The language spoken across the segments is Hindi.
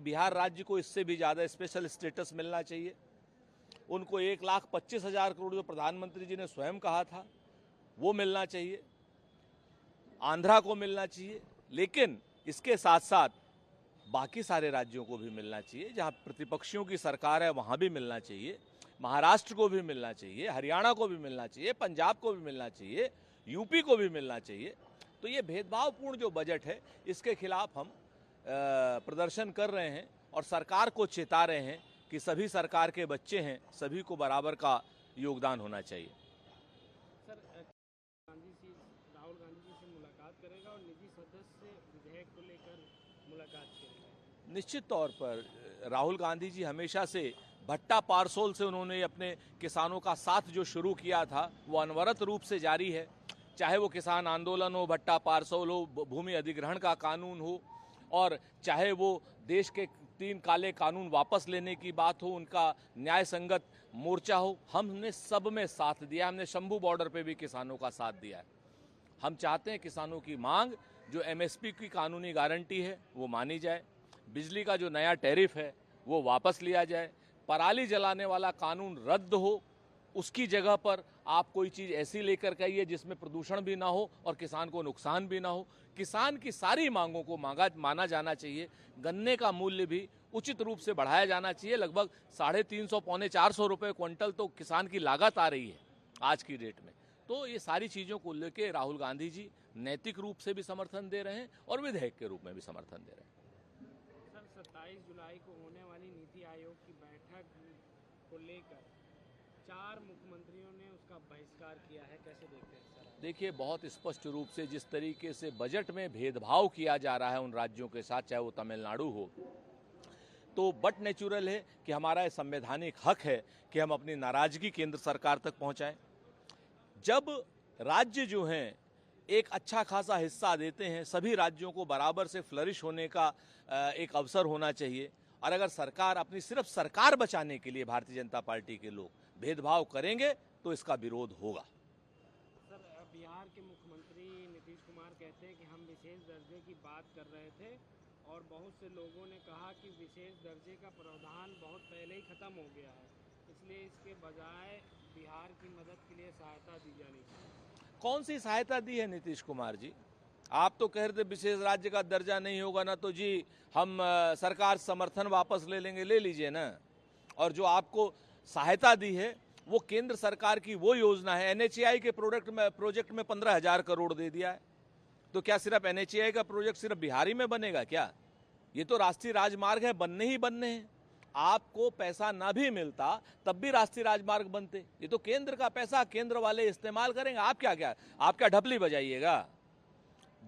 बिहार राज्य को इससे भी ज़्यादा स्पेशल स्टेटस मिलना चाहिए। उनको 1,25,000 करोड़ जो प्रधानमंत्री जी ने स्वयं कहा था वो मिलना चाहिए, आंध्रा को मिलना चाहिए, लेकिन इसके साथ साथ बाकी सारे राज्यों को भी मिलना चाहिए। जहां प्रतिपक्षियों की सरकार है वहां भी मिलना चाहिए, महाराष्ट्र को भी मिलना चाहिए, हरियाणा को भी मिलना चाहिए, पंजाब को भी मिलना चाहिए, यूपी को भी मिलना चाहिए। तो ये भेदभावपूर्ण जो बजट है इसके खिलाफ हम प्रदर्शन कर रहे हैं और सरकार को चेता रहे हैं कि सभी सरकार के बच्चे हैं, सभी को बराबर का योगदान होना चाहिए। सर, राहुल गांधी जी से मुलाकात करेगा और निजी सदस्य विधेयक को लेकर मुलाकात करेगा। निश्चित तौर पर राहुल गांधी जी हमेशा से भट्टा पारसोल से उन्होंने अपने किसानों का साथ जो शुरू किया था वो अनवरत रूप से जारी है। चाहे वो किसान आंदोलन हो, भट्टा पारसोल हो, भूमि अधिग्रहण का कानून हो, और चाहे वो देश के 3 काले कानून वापस लेने की बात हो, उनका न्याय संगत मोर्चा हो, हमने सब में साथ दिया। हमने शंभू बॉर्डर पे भी किसानों का साथ दिया है। हम चाहते हैं किसानों की मांग जो एमएसपी की कानूनी गारंटी है वो मानी जाए, बिजली का जो नया टैरिफ है वो वापस लिया जाए, पराली जलाने वाला कानून रद्द हो, उसकी जगह पर आप कोई चीज़ ऐसी लेकर के आइए जिसमें प्रदूषण भी ना हो और किसान को नुकसान भी ना हो। किसान की सारी मांगों को माना जाना चाहिए। गन्ने का मूल्य भी उचित रूप से बढ़ाया जाना चाहिए। लगभग 350 पौने 400 रुपये क्विंटल तो किसान की लागत आ रही है आज की डेट में। तो ये सारी चीज़ों को लेकर राहुल गांधी जी नैतिक रूप से भी समर्थन दे रहे हैं और विधेयक के रूप में भी समर्थन दे रहे हैं। सर, 27 जुलाई को होने वाली नीति आयोग की बैठक को लेकर 4 मुख्यमंत्रियों ने उसका बहिष्कार किया है, कैसे देखते हैं सर? देखिए, बहुत स्पष्ट रूप से जिस तरीके से बजट में भेदभाव किया जा रहा है उन राज्यों के साथ, चाहे वो तमिलनाडु हो, तो बट नेचुरल है कि हमारा ये संवैधानिक हक है कि हम अपनी नाराजगी केंद्र सरकार तक पहुंचाएं। जब राज्य जो हैं एक अच्छा खासा हिस्सा देते हैं, सभी राज्यों को बराबर से फ्लरिश होने का एक अवसर होना चाहिए। और अगर सरकार अपनी सिर्फ सरकार बचाने के लिए भारतीय जनता पार्टी के लोग भेदभाव करेंगे तो इसका विरोध होगा। सर, बिहार के मुख्यमंत्री नीतीश कुमार कहते हैं कि हम विशेष दर्जे की बात कर रहे थे और बहुत से लोगों ने कहा कि विशेष दर्जे का प्रावधान बहुत पहले ही खत्म हो गया है, इसलिए इसके बजाय बिहार की मदद के लिए सहायता दी जानी चाहिए। कौन सी सहायता दी है नीतीश कुमार जी? आप तो कह रहे थे विशेष राज्य का दर्जा नहीं होगा ना तो जी हम सरकार समर्थन वापस ले लेंगे। ले लीजिए ना। और जो आपको सहायता दी है वो केंद्र सरकार की वो योजना है, एनएचएआई के प्रोजेक्ट में 15,000 करोड़ दे दिया है। तो क्या सिर्फ एनएचएआई का प्रोजेक्ट सिर्फ बिहारी में बनेगा क्या? ये तो राष्ट्रीय राजमार्ग है, बनने ही बनने हैं। आपको पैसा ना भी मिलता तब भी राष्ट्रीय राजमार्ग बनते। ये तो केंद्र का पैसा केंद्र वाले इस्तेमाल करेंगे। आप क्या ढपली बजाइएगा?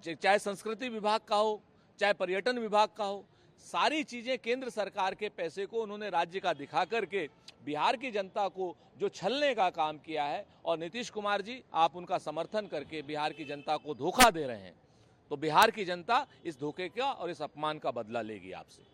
चाहे संस्कृति विभाग का हो, चाहे पर्यटन विभाग का हो, सारी चीजें केंद्र सरकार के पैसे को उन्होंने राज्य का दिखा करके बिहार की जनता को जो छलने का काम किया है। और नीतीश कुमार जी, आप उनका समर्थन करके बिहार की जनता को धोखा दे रहे हैं। तो बिहार की जनता इस धोखे का और इस अपमान का बदला लेगी आपसे।